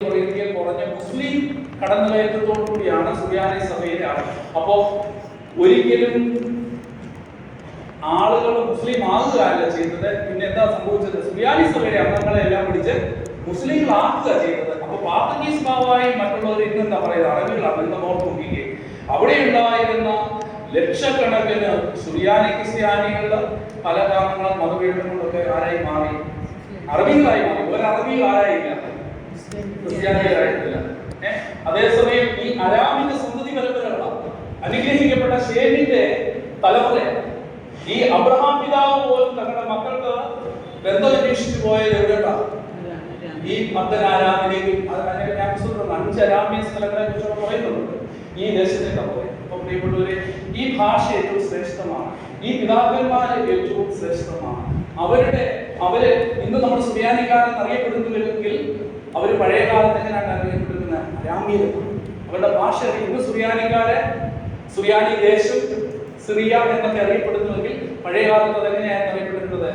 കുറഞ്ഞ മുസ്ലിം കടന്നുകയറ്റത്തോടു കൂടിയാണ് സുറിയാനി സഭയിലെ ആൾ. അപ്പോ ഒരിക്കലും ആളുകൾ മുസ്ലിം ആകുകയല്ല ചെയ്തത്. പിന്നെ എന്താ സംഭവിച്ചത്? സുറിയാനി സഭയിലെ അംഗങ്ങളെ എല്ലാം പിടിച്ച് മുസ്ലിങ്ങളാക്കുക ചെയ്തത്. അപ്പൊ പാർത്തനീസ് ബാവായി മറ്റുള്ളവർ ഇന്ന് എന്താ പറയുക, അറബികളാണ് ഇന്ന് ഓർത്ത് നോക്കിക്കേ. അവിടെ ഉണ്ടായിരുന്ന ലക്ഷക്കണക്കിന് സുറിയാനി ക്രിസ്ത്യാനികളുടെ പല കാരണങ്ങളും മതപീഠങ്ങളൊക്കെ ആരായി മാറി? അറബികളായി മാറി. ഒരു അറബി ആരായില്ല, ക്രിസ്ത്യാനികളായിട്ടില്ല. അതേസമയം ഈ അരാമിന്റെ സന്തതി പരമ്പരകളാണ് അനുഗ്രഹിക്കപ്പെട്ട ഷേമിന്റെ തലമുറയാണ്. ഈ അബ്രഹാം പിതാവ് പോലും തങ്ങളുടെ മക്കൾക്ക് ബന്ധമന്വേഷിച്ചു പോയത് എവിടെയാണ്? ഈ മദ്ദനാരാമിലേക്ക്. ഞാൻ പുസ്തകത്തിലുണ്ട് 5 അരാമ്യ സ്ഥലങ്ങളെ കുറിച്ച് പറയുന്നുണ്ട് ഈ ദേശത്തിന്റെ പോലെ. അപ്പൊ പ്രിയപ്പെട്ടവരെ, ഈ ഭാഷ ഏറ്റവും ശ്രേഷ്ഠമാണ്. ഈ പിതാക്കന്മാര് ഏറ്റവും ശ്രേഷ്ഠമാണ്. അവര് ഇന്ന് നമ്മൾ സുറിയാനിക്കാരെന്ന് അറിയപ്പെടുന്നുവെങ്കിൽ അവര് പഴയ കാലത്ത് എങ്ങനെയാണ് അറിയപ്പെടുന്നത്? അരാമ്യരാണ്. അവരുടെ ഭാഷ ഇന്ന് സുറിയാനി ദേശം, സിറിയ എന്നൊക്കെ അറിയപ്പെടുന്നുവെങ്കിൽ പഴയ കാലത്ത് അതെങ്ങനെയാണ് അറിയപ്പെടുന്നത്?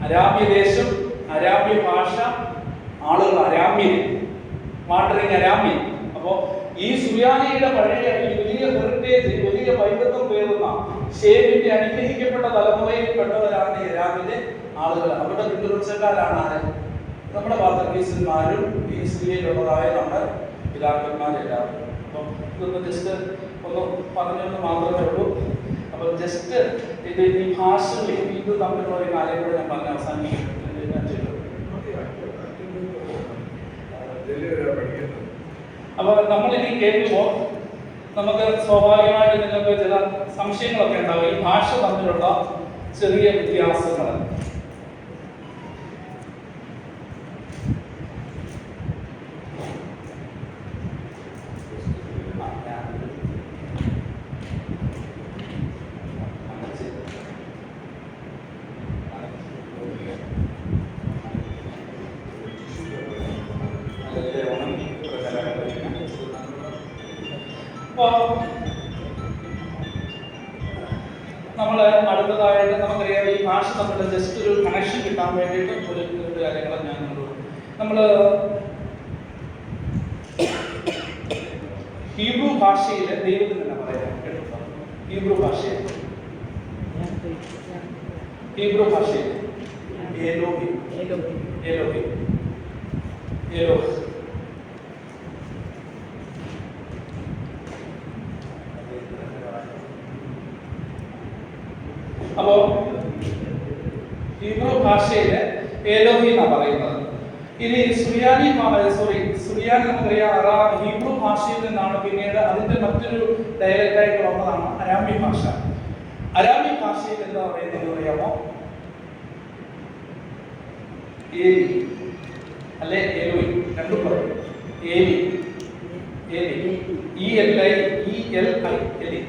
അരാമ്യ ദേശം, അരാമ്യ ഭാഷ, ആളുകൾ അരാമ്യൻ, മാണ്ടറിങ് അരാമ്യൻ. അപ്പോ ഈ സുറിയാനിയുടെ പഴയ ഈ വലിയ ഹെറിറ്റേജ്, വലിയ വൈവിധ്യം പേറുന്ന ഷേമിന്റെ അനുഗ്രഹിക്കപ്പെട്ട തലമുറയിൽ പെട്ടവരാണ് ഈ അരാമ്യന്റെ ആളുകൾ. അവരുടെ പിന്തുടർച്ചക്കാരാണ് ആര്? നമ്മുടെ പാർത്തനീസന്മാരും ഈ സിറിയയിലുള്ളതായ നമ്മുടെ പിതാക്കന്മാരെല്ലാം. അപ്പം ഇതൊന്ന് ജസ്റ്റ് ഒന്ന് പറഞ്ഞെന്ന് മാത്രമേ ഉള്ളൂ. അപ്പൊ ജസ്റ്റ് ഇത് ഈ ഭാഷകളിൽ ഇത് തമ്മിലുള്ള ഒരു കാര്യങ്ങൾ ഞാൻ പറഞ്ഞ അവസാനിപ്പിക്കും. അപ്പൊ നമ്മൾ ഇനി കേൾക്കുമ്പോൾ നമുക്ക് സ്വാഭാവികമായിട്ട് നിങ്ങൾക്ക് ചില സംശയങ്ങളൊക്കെ ഉണ്ടാവും. ഈ ഭാഷ തമ്മിലുള്ള ചെറിയ വ്യത്യാസങ്ങൾ. നമ്മൾ അടുത്തതായിട്ട് നമുക്കറിയാം ഈ ഭാഷ തമ്മിൽ ജസ്റ്റ് ഒരു കണക്ഷൻ കിട്ടാൻ വേണ്ടിയിട്ട് ഒരു കാര്യങ്ങൾ ഞാൻ നമ്മൾ ഹീബ്രു ഭാഷയിലെ ദൈവത്തിന് തന്നെ പറയാം കേട്ടോ. ഹീബ്രു ഭാഷയിൽ എലോഹിം. അപ്പോ ഹീബ്രു ഭാഷയില് എലോഹി എന്നാണ് പറയുന്നത്. ഇനി സുറിയാനി നമുക്കറിയാം ഹീബ്രു ഭാഷയിൽ നിന്നാണ് പിന്നീട് അതിന്റെ മറ്റൊരു ഡയലക്റ്റ് ആയിട്ട് വന്നതാണ് അരാമ്യ ഭാഷ. അരാമ്യ ഭാഷയിൽ എന്താ പറയുന്നത് അറിയാമോ? ഏലി അല്ലെ എലോയി രണ്ടും പറയും. ഏലി ELI എലി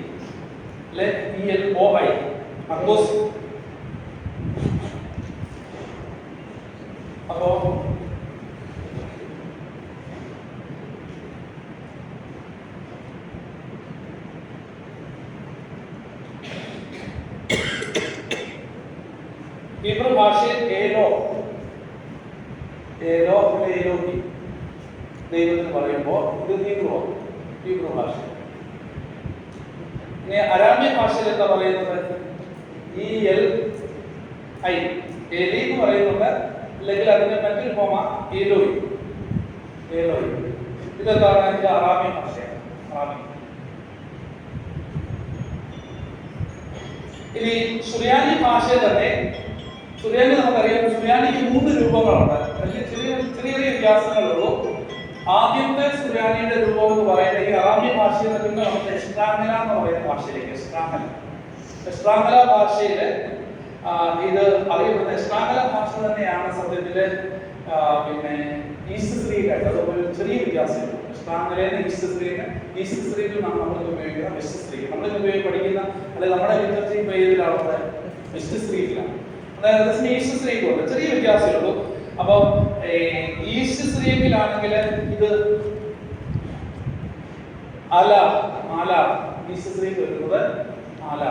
അല്ലെ ELOI അക്കോസ്. അപ്പോ ഹീബ്രു ഭാഷയിൽ എലോഹി ദൈവത്തിന് പറയുമ്പോൾ ഇത് ഹീബ്രു ഭാഷ. ഇനി അരാമ്യ ഭാഷയിൽ എന്താ പറയുന്നത്? ELI എലി എന്ന് പറയുന്നുണ്ട്, അല്ലെങ്കിൽ അതിന്റെ മറ്റൊരു ഫോമ എലോയി. ഇതെന്താണ്? ഇത് അറാമ്യ ഭാഷയാണ്. ഇനി സുറിയാനി ഭാഷയിൽ തന്നെ സുറിയാനി നമുക്കറിയാം. സുറിയാനിക്ക് 3 രൂപങ്ങളുണ്ട്. വലിയ ചെറിയ വ്യത്യാസങ്ങളുള്ളൂ. ആദ്യത്തെ സുറിയാനിയുടെ രൂപം എന്ന് പറയുന്നത് ഈ അറാമ്യ ഭാഷയിൽ നിന്ന് നമുക്ക് എസ്ട്രാങ്ങല എന്ന് പറയുന്ന ഭാഷയിലേക്ക് എസ്ട്രാങ്ങല ഭാഷയില് ഇത് അറിയപ്പെടുന്ന എസ്ട്രാങ്ങല ഭാഷ തന്നെയാണ് സത്യത്തില്. പിന്നെ ഈസ്റ്റ് സ്ത്രീകായിട്ട് അതുപോലെ ചെറിയ വ്യത്യാസമുണ്ട്. എസ്ട്രാങ്ങലയിൽ ഈസ്റ്റ് സ്ത്രീകളാണ് നമ്മളിന്ന് ഉപയോഗിക്കുന്ന വെസ്റ്റ് സ്ത്രീ. നമ്മളിന്ന് പഠിക്കുന്ന അല്ലെങ്കിൽ നമ്മുടെ ലിറ്ററേച്ചർ പേരിലാവുന്നത് വെസ്റ്റ് സ്ത്രീകളാണ്. അതായത് ഈസ്റ്റ് സ്ത്രീകളുണ്ട്, ചെറിയ വ്യത്യാസമേ ഉള്ളൂ. അപ്പൊ ഈസ്റ്റ് സ്ത്രീയിലാണെങ്കിൽ ഇത് ആല ഈസ്റ്റ് സ്ത്രീ വരുന്നത് ആല.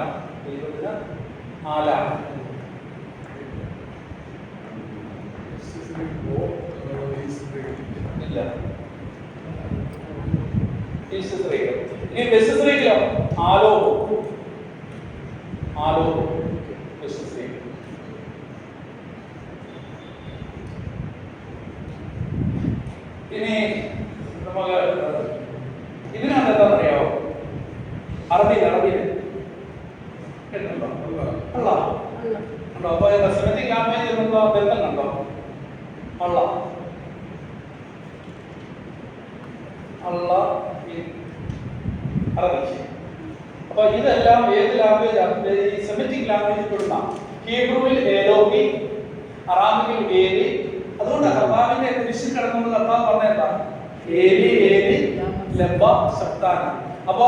ഇല്ല. ഇനി ബെസിസ്രേക്കിലോ ആലോ ബെസിസ്രേക്ക്. ഇനി നമുക്ക് ഇതിനകത്ത് എന്താ പറയാമോ? അറബിയിൽ കേട്ടിട്ടുണ്ടോ? അല്ല ഉണ്ടോ? അപ്പൊ സെമറ്റിക് ലാംഗ്വേജ് ബന്ധം കണ്ടോ? അല്ല അറബി. അപ്പൊ ഇതെല്ലാം ഏത് ലാംഗ്വേജ്? ഈ സെമറ്റിക് ലാംഗ്വേജിൽ പെടുന്ന. ഹീബ്രുവിൽ ഏലോഹി, അറാമിക്കിൽ ഏലി. അതുകൊണ്ട് കർത്താവിന്റെ കുരിശിൽ കിടക്കുന്നത് കർത്താവ് പറഞ്ഞാൽ ഏലി ഏലി ലംബ ശബ്ദാന. അപ്പൊ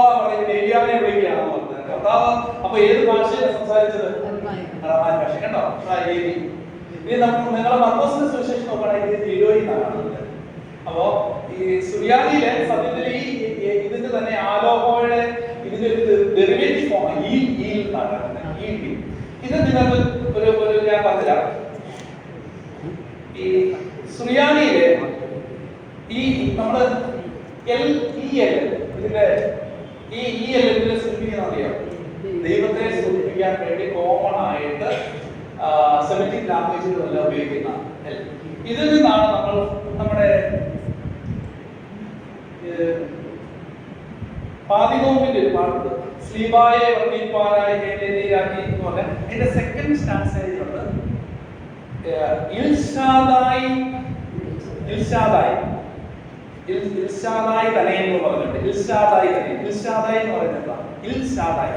ഏലിയാവിനെ വിളിക്കുകയാണ് പറഞ്ഞത് കർത്താവ്. അപ്പൊ ഏത് ഭാഷയാണ് സംസാരിച്ചത്? അറബാൻ ഭാഷ. കണ്ടോ? ഏലി. ഇനി നിങ്ങളെ മർക്കോസിന്റെ സുവിശേഷം നോക്കുകയാണെങ്കിൽ ലിലോയി എന്നാണ്. അപ്പോ ഈ സുറിയാനിയിലെ സത്യത്തിൽ ഈ ഇതിന്റെ തന്നെ ആലോഹോയുടെ ഇതിന്റെ ഒരു ഡെറിവേറ്റീവ് ഫോം എന്നാണ്. ഇത് നിങ്ങൾക്ക് ഒരു ഞാൻ പറഞ്ഞുതരാം. ഈ സുറിയാനിയിലെ ഈ നമ്മള് ഇതിന്റെ ഇതിനെ സൂചിപ്പിക്കുന്ന അറിയാം. ദൈവത്തെ സൂചിപ്പിക്കാൻ വേണ്ടി കോമൺ ആയിട്ട് സെമറ്റിക് ലാംഗ്വേജുകളെല്ലാം ഉപയോഗിക്കുന്ന ഇതിൽ നിന്നാണ് നമ്മൾ നമ്മുടെ പാതികോമിന്റെ ഒരു പാട്ടുണ്ട്. സ്ലീബായെ വർണ്ണിപ്പാനായി കേന്ദ്രീയാക്കി എന്ന് പറഞ്ഞാൽ അതിന്റെ സെക്കൻഡ് സ്റ്റാൻസയിലുണ്ട് ഇൽഷാദായി തന്നെ എന്ന് പറഞ്ഞിട്ടുണ്ട്. ഇൽഷാദായി എന്ന് പറയുന്നത് ഇൽഷാദായി ഷാദായി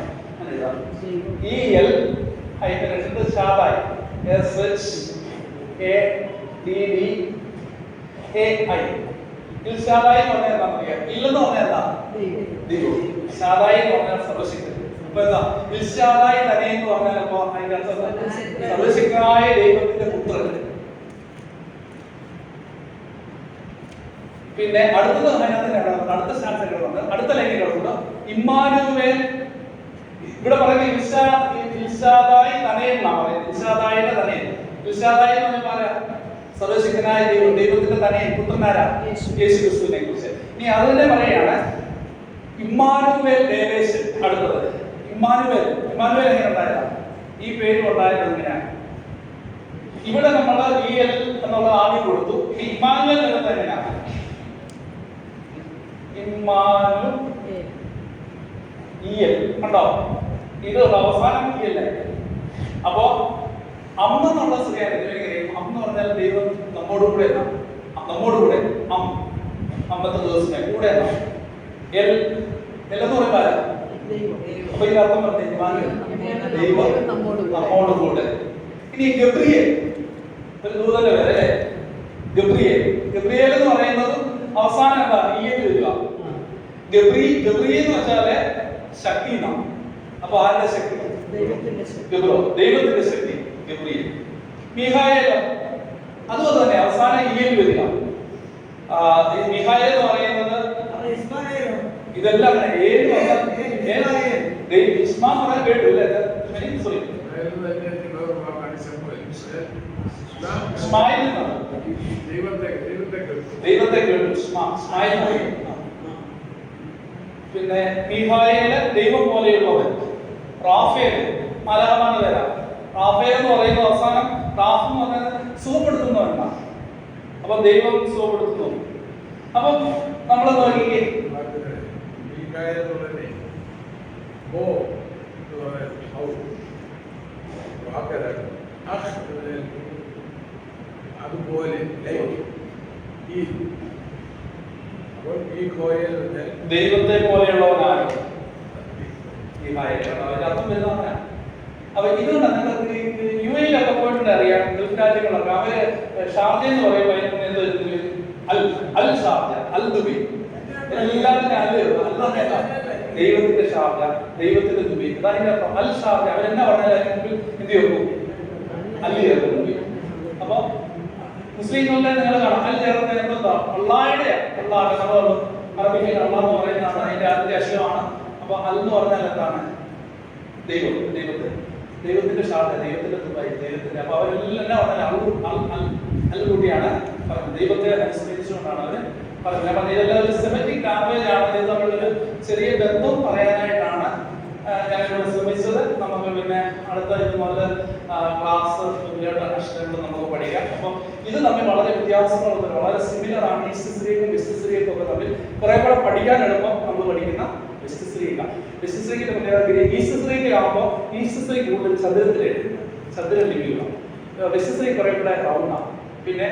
ഇൽഷാദായി എന്ന് പറഞ്ഞാൽ എന്താ പറയാ? ഇല്ലെന്ന് പറഞ്ഞാൽ എന്താ? ദൈവം. ഷാദായി എന്ന് പറഞ്ഞാൽ സർവശക്തൻ. അപ്പൊ എന്താ ഇൽഷാദായി തന്നെ എന്ന് പറഞ്ഞാൽ അപ്പൊ അതിന്റെ അർത്ഥം സർവശക്തനായ ദൈവത്തിന്റെ പുത്രൻ. പിന്നെ അടുത്തത് അടുത്ത സ്റ്റാൻസ് കിടക്കുന്നത്, അടുത്ത ലൈനിൽ കിടക്കുന്നത് ഇമ്മാനുവേൽ. ഇവിടെ പറയുന്നത് ഇൽഷാദായി തനയൻ എന്നാ പറയുന്നത്. ഇൽഷാദായിയുടെ തനയൻ. ഇൽഷാദായി എന്ന് പറഞ്ഞാൽ പറയാ സർവശക്തനായ ദൈവം, ദൈവത്തിന്റെ തനയൻ പുത്രനാരാ? യേശു ക്രിസ്തുവിനെ കുറിച്ച്. ഇനി അത് തന്നെ പറയാണ് ഇമ്മാനുവേൽ ദേവേശൻ. അടുത്തത് ഇമ്മാനുവേൽ. ഇമ്മാനുവേൽ എങ്ങനെ ഉണ്ടായതാ? ഈ പേര് ഉണ്ടായത് എങ്ങനെയാണ്? ഇവിടെ നമ്മൾ EL എന്നുള്ള ആദ്യം കൊടുത്തു. ഇനി ഇമ്മാനുവേൽ എന്നത് എങ്ങനെയാണ്? കണ്ടോ? ഇത് അവസാനം EL. അപ്പോ അമ്മ എന്നുള്ള സ്ത്രീയാണ്. അമ്മ എന്ന് പറഞ്ഞാൽ ദൈവം നമ്മോട് കൂടെ അമ്പത്തെ ദിവസത്തെ കൂടെ എന്ന് പറയുമ്പോൾ അപ്പൊ ഇത് അർത്ഥം പറഞ്ഞു ദൈവം നമ്മോട് കൂടെ. ഇനി ഗബ്രിയേൽ ഒരു ദൂതന്റെ പേര് അല്ലേ? ഗബ്രിയേൽ എന്ന് പറയുന്നത് അവസാനം എന്താ? EL വരിക. ഗബ്രിയേൽ എന്ന് വെച്ചാല് ശക്തി എന്നാണ്. അപ്പൊ ആരുടെ ശക്തി? ദൈവത്തിന്റെ ശക്തി ഗബ്രിയേൽ. മീഖായേലോ അതുപോലെ തന്നെ അവസാനം EL വരിക. മീഖായേൽ എന്ന് പറയുന്നത് ഇതെല്ലാം ഇസ്മാ പറയാൻ കേട്ടു അല്ലേ? സോറി ദൈവത്തെ കേട്ടു. പിന്നെ മീഖായേല് ദൈവം പോലെയുള്ളവൻ. റാഫേൽ മലയാളമാണ് വരാം. റാഫേൽ എന്ന് പറയുന്ന അവസാനം റാഫ് എന്ന് പറഞ്ഞാൽ സുഖപ്പെടുത്തുന്നവനാണ്. അപ്പൊ ദൈവം സുഖപ്പെടുത്തുന്നു. അപ്പൊ നമ്മൾ നോക്കിക്കേ അതുപോലെ ദൈവത്തെ പോലെയുള്ളവനാണ്. അപ്പൊ ഇതുകൊണ്ട് നിങ്ങൾക്ക് UAE-ലൊക്കെ പോയിട്ടുണ്ട് അറിയാം. ഗൾഫ് രാജ്യങ്ങളൊക്കെ അവര് ഷാർജ എന്ന് പറയുമ്പോൾ അൽ ഷാർജ, അൽ ദുബൈ, ദൈവത്തിന്റെ ഷാർജ, ദൈവത്തിന്റെ ദുബൈ. അതിന്റെ അർത്ഥം അൽ ഷാർജ. അവരെന്നാ പറഞ്ഞാൽ എന്ത് ചെയ്യും? അല്ല് ചേർക്കും. അപ്പൊ മുസ്ലിങ്ങളുടെ നിങ്ങൾ കാണാം അൽ ചേർത്ത് എന്താ? അള്ളാഹയുടെ അറബിയിൽ അള്ളാഹ് എന്ന് പറയുന്നതാണ് അതിന്റെ ആദ്യത്തെ അക്ഷരമാണ്. അപ്പൊ അൽ എന്ന് പറഞ്ഞാൽ എന്താണ്? ദൈവം, ദൈവത്തിന്റെ ഷാർജ, ദൈവത്തിന്റെ ദുബായ്, ദൈവത്തിന്റെ. അപ്പൊ അവരെല്ലാം പറഞ്ഞാൽ അൽ കൂട്ടിയാണ് ദൈവത്തെ അനുസരിച്ച് ഉദ്ധരിച്ചുകൊണ്ടാണ് അവർ പറഞ്ഞത്. ഞാൻ പറഞ്ഞത് ഇതെല്ലാം ഒരു സെമറ്റിക് ലാംഗ്വേജ് ആണ്, ഇത് തമ്മിലൊരു ചെറിയ ബന്ധം പറയാനായിട്ടാണ് ഞാനിവിടെ ശ്രമിച്ചത്. നമുക്ക് പിന്നെ അടുത്ത ഇത് മുതൽ ക്ലാസ് അക്ഷരങ്ങൾ നമുക്ക് പഠിക്കാം. അപ്പം ഇത് തമ്മിൽ വളരെ വ്യത്യാസങ്ങളുണ്ട്, വളരെ സിമിലർ ആണ്. ഈസ്റ്റ് സിറിയക്കും വെസ്റ്റ് സിറിയക്കും ഒക്കെ തമ്മിൽ കുറെ കൂടെ പഠിക്കാൻ എളുപ്പം നമ്മൾ പഠിക്കുന്ന വെസ്റ്റ് സിറിയക്ക. വെസ്റ്റ് സിറിയക്കിന്റെ പ്രത്യേകത ഈസ്റ്റ് സിറിയക്കിലാകുമ്പോൾ ഈസ്റ്റ് സിറിയക്ക് കൂടുതൽ ചതുര ലിപികളാണ്, വെസ്റ്റ് സിറിയക്ക് കുറെ കൂടെ റൗണ്ടാണ്. പിന്നെ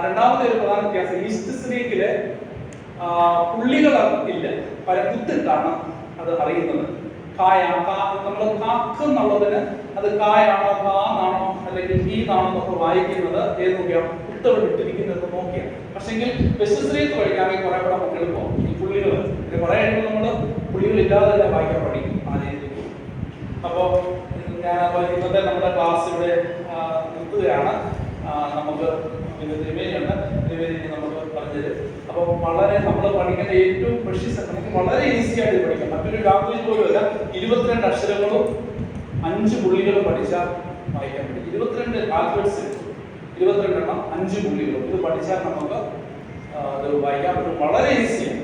രണ്ടാമത്തെ ഒരു പ്രധാന വ്യത്യാസം, ഈസ്റ്റ് സിറിയക്കില് പുള്ളികൾ ഇല്ല, കുത്തിട്ടാണ് അത് അറിയുന്നത്. നമ്മൾ കാക്ക് എന്നുള്ളതിന് അത് കായാണോ കാന്നാണോ അല്ലെങ്കിൽ ഹീന്നാണോ എന്നൊക്കെ വായിക്കുന്നത് ഏത് നോക്കിയാണ് കുത്തവിട്ടിരിക്കുന്നത് നോക്കിയാണ്. പക്ഷെങ്കിൽ വെസ്റ്റ് സിറിയക്ക് പഠിക്കാമെങ്കിൽ കുറെ കൂടെ നമുക്ക് എളുപ്പം ഈ പുള്ളികൾ പിന്നെ കുറെ കഴിയുമ്പോൾ നമ്മൾ പുള്ളികൾ ഇല്ലാതെ തന്നെ വായിക്കാൻ പഠിക്കും ആ രീതിയിൽ. അപ്പോൾ ഞാൻ ഇന്നത്തെ നമ്മുടെ ക്ലാസ് ഇവിടെ നിർത്തുകയാണ്. നമുക്ക് പിന്നെ ത്രിവേദിയുണ്ട്, ത്രിവേദി നമുക്ക് പറഞ്ഞുതരും. അപ്പോൾ വളരെ നമ്മൾ പഠിക്കേണ്ട ഏറ്റവും പ്രഷ്യസ്, നമുക്ക് വളരെ ഈസി ആയിട്ട് പഠിക്കാം. മറ്റൊരു ലാംഗ്വേജ് പോലും അല്ല. 22 അക്ഷരങ്ങളും 5 പുള്ളികളും പഠിച്ചാൽ വായിക്കാൻ പറ്റും. 22 ആൽഫബറ്റ്സ്, 22 എണ്ണം 5 പുള്ളികളും ഇത് പഠിച്ചാൽ നമുക്ക് അത് വായിക്കാൻ പറ്റും, വളരെ ഈസിയാണ്.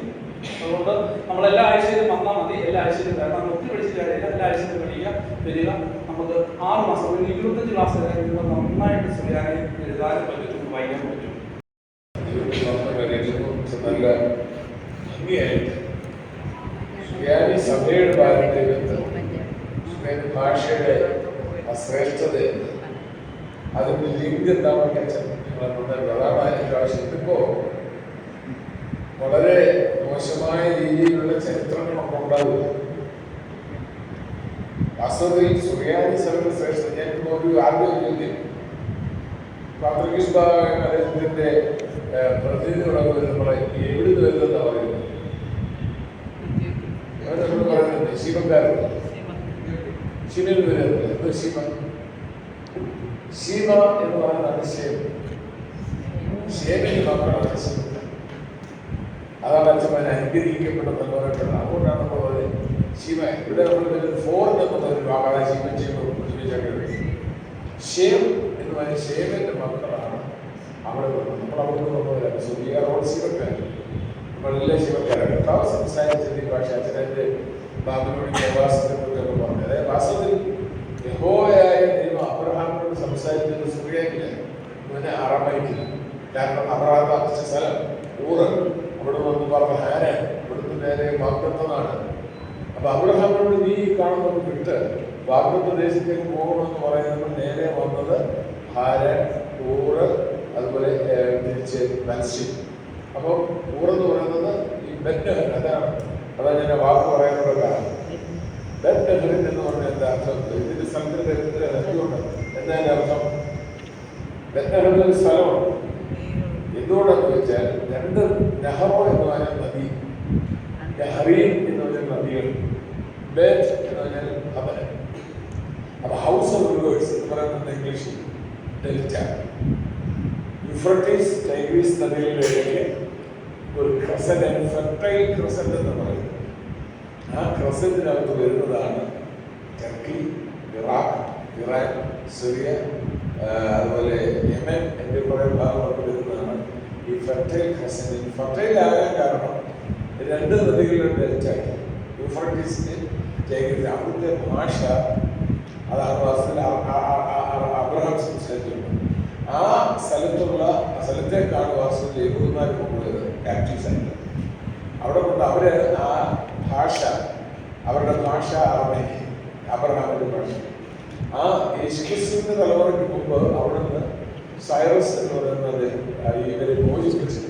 അതുകൊണ്ട് നമ്മൾ എല്ലാ ആഴ്ചയിലും വന്നാൽ മതി, എല്ലാ ആഴ്ചയിലും കാരണം ഒത്തിരി പഠിച്ചിട്ട് കാര്യമില്ല, എല്ലാ ആഴ്ചയിലും വരിക. നമുക്ക് 6 മാസം ഒരു 25 ക്ലാസ് നന്നായിട്ട് ചെയ്യാനായി എഴുതാനും പറ്റും, വായിക്കാൻ പറ്റും. നല്ല ഭംഗിയായിട്ട് സുറിയാനി സഭയുടെ പാരമ്പര്യത്തിൽ സുറിയാനി ഭാഷയുടെ ശ്രേഷ്ഠത അതിന്റെ ലിങ്ക് എന്താണെന്നൊക്കെ പ്രധാനമായ പ്രാവശ്യം ഇതിപ്പോ വളരെ മോശമായ രീതിയിലുള്ള ചരിത്രങ്ങളൊക്കെ ഉണ്ടാവുക. വാസ്തവത്തിൽ സുറിയാനി സഭയുടെ ശ്രേഷ്ഠത ഞാൻ ഒരു ആദ്യം ചോദ്യം അദ്ദേഹത്തിന്റെ പ്രതിനിധികളൊക്കെ നമ്മളെ എവിടെ വരുന്നതെന്നാ പറയുന്നത്? നമ്മൾ പറയുന്നത് ശിവക്കാരുണ്ട്, ശിവന് വരുന്നത് എന്ത് ശിവ ശിവ എന്ന് പറയുന്നതാണ് ശേവ. ശേവന് മക്കളാണ് ശിവ. അതാണ് അച്ഛൻ അനുഗ്രഹിക്കപ്പെട്ടതാണ്. അതുകൊണ്ടാണ് നമ്മൾ പറയുന്നത് ശിവ. ഇവിടെ നമ്മൾ വരുന്നത് ഫോറിൻ എന്നുള്ളൊരു വാക്കാണ് ശിവൻ ചെയ്യുന്നത്. ശേവ് എന്ന് പറയുന്ന ശേവന്റെ മക്കളാണ് അവിടെ വരുന്നത്. നമ്മൾ അവിടെ വന്നവരാണ്. സുറിയാറോട് ശിവക്കാര്, നമ്മളെല്ലാം ശിവക്കാരാണ്. കർത്താവ് സംസാരിച്ചത് ഈ ഭാഷ അച്ഛനെ ബാബിലോണി പ്രവാസത്തെ കുറിച്ചൊക്കെ പറഞ്ഞു. അതായത് വാസ്തവത്തിൽ യഹോവയായ ദൈവം അബ്രഹാമിനോട് സംസാരിച്ചത് സുറിയാനില്ല, പിന്നെ അറമയിക്കില്ല. കാരണം അബ്രഹാം താമസിച്ച സ്ഥലം ഊറ്, അവിടെ വന്ന് പറഞ്ഞ ഹാരാൻ, ഇവിടുന്ന് നേരെ വാഗ്ദത്തമാണ്. അപ്പൊ അബ്രഹാമിനോട് നീ കാണുന്നത് വിട്ട് വാഗ്ദത്ത ദേശത്തേക്ക് പോകണമെന്ന് പറയുന്നത് നേരെ വന്നത് ഹാരാൻ, ഊറ്, അതുപോലെ തിരിച്ച് മത്സ്യം. അപ്പോൾ ഊറെന്ന് പറയുന്നത് ഈ ബെറ്റ്നഹർ, അതാണ് ഞാൻ വാക്ക് പറയാനുള്ള കാരണം. ബെറ്റ്നഹറിൻ എന്ന് പറഞ്ഞ എന്താ അർത്ഥം? ഇതിന്റെ സ്ഥലത്തിന്റെ നദിയുണ്ട്. എന്താ അതിന്റെ അർത്ഥം? ബെറ്റ്നഹറിന്റെ ഒരു സ്ഥലമുണ്ട്. എന്തുകൊണ്ടെന്ന് വെച്ചാൽ 2 നെഹ്റോ എന്ന് പറഞ്ഞ നദി, നെഹ്റീൻ എന്ന് പറഞ്ഞ നദികൾ, ബേറ്റ് എന്ന് പറഞ്ഞാൽ അവന്. അപ്പൊ ഹൗസ് ഓഫ് റിവേഴ്സ് എന്ന് പറയുന്നത് ഇംഗ്ലീഷിൽ ഡെൽറ്റ. യൂഫ്രട്ടീസ് ടൈഗ്രീസ് നദികളുടെ ഇടയ്ക്ക് ഒരു ക്രസന്റ്, ഫെർട്ടൈൽ ക്രസന്റ് എന്ന് പറയുന്നത്. ആ ക്രസന്റിനകത്ത് വരുന്നതാണ് ടർക്കി, ഇറാഖ്, ഇറാൻ, സിറിയ, അതുപോലെ യമൻ എൻ്റെ കുറേ ഭാഗങ്ങളൊക്കെ വരുന്നതാണ് ഈ ഫെർട്ടൈൽ ക്രസന്റ്. ഫെർട്ടൈൽ ആകാൻ കാരണം 2 നദികളുടെ ഡെൽറ്റ, യൂഫ്രട്ടീസിന്റെ ടൈഗ്രീസ്. അവിടുത്തെ ഭാഷ അതാണ് വാസ്തവത്തിൽ അബ്രഹാം സംസാരിച്ചിട്ടുണ്ട്. ആ സ്ഥലത്തേക്കാണ് വാസ്തവത്തിൽ യഹൂദന്മാർ കൊണ്ടുപോയത് ക്യാപ്റ്റീവ്സ് ആയിട്ട്. അവിടെ കൊണ്ട് അവര് ആ ഭാഷ, അവരുടെ ഭാഷ അറമേക്ക്, അബ്രഹാമിന്റെ ഭാഷ. ആ യേശുക്രിസ്തുവിന്റെ തലമുറയ്ക്ക് മുമ്പ് അവിടെ നിന്ന് സൈറസ് എന്ന് പറയുന്നത് ഇവരെ മോചിപ്പിച്ച്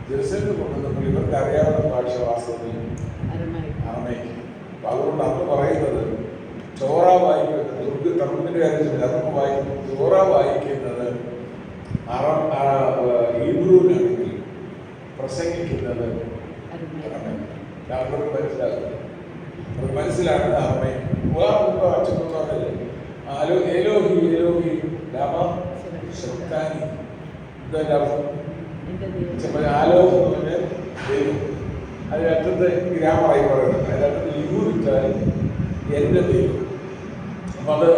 ജെറുസലേമിൽ കൊണ്ടുവന്നപ്പോൾ ഇവർക്ക് അറിയാവുന്ന ഭാഷ വാസ്തവത്തിൽ അറമേക്ക്. അപ്പൊ അതുകൊണ്ട് അന്ന് പറയുന്നത് ചോറ വായിക്കുന്നത്, തർമ്മത്തിന്റെ കാര്യത്തിൽ അതൊക്കെ വായിക്കുന്നത്, ചോറ വായിക്കുന്നത് ഹീബ്രുവിലാണെങ്കിൽ പ്രസംഗിക്കുന്നത് അവർക്ക് മനസ്സിലാകുന്നത്, അത് മനസ്സിലാകുന്നത് അറമേ. അച്ഛനല്ലേ ഏലോഹി ഏലോഹി രാമ ശക്താനി. ഇതതിൻ്റെ അർത്ഥം ആലോഹ് എന്ന് പറഞ്ഞാൽ ദൈവം. അതിനർത്ഥത്തെ ഗ്രാമറായി പറയുന്നത്, അതിനർത്ഥത്തിൽ ലിഖുവിട്ടാൽ എൻ്റെ ദൈവം. അപ്പം അത്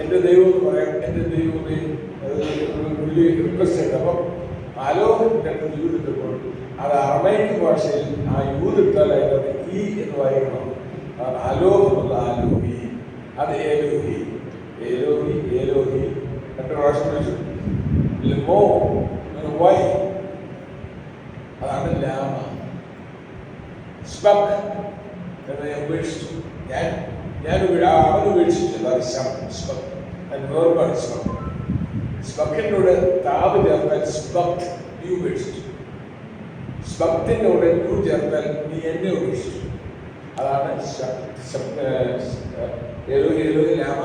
എൻ്റെ ദൈവം എന്ന് പറയാം. എൻ്റെ ദൈവമേ വലിയ റിക്വസ്റ്റ് ഉണ്ട്. അപ്പം അലോഹിന്റെ യൂത് ഇട്ടപ്പോൾ അത് അറമൈക്ക് ഭാഷയിൽ ആ യൂത് ഇട്ടാൽ അതിനകത്ത് ഈ എന്ന് വായിക്കണം. അതാണ് അലോഹ് എന്നുള്ള ആലോഹി. അത് ഏലോഹി ഏലോഹി ഏലോഹി 2 പ്രാവശ്യം വിളിച്ചു. ലിമോ വൈ അതാണ് ലാമ. സ്പക് എന്ന് ഞാൻ ഉപേക്ഷിച്ചു. ഞാൻ അവൻ ഉപേക്ഷിച്ചു. അതാണ് സ്പക്. വേർബാണ് സ്പക്. സ്പക്കിനോട് താപ് ചേർത്താൽ സ്പക് നീ ഉപേക്ഷിച്ചു. സ്പക്തിനോട് യു ചേർത്താൽ നീ എന്നെ ഉപേക്ഷിച്ചു. അതാണ് ലാമ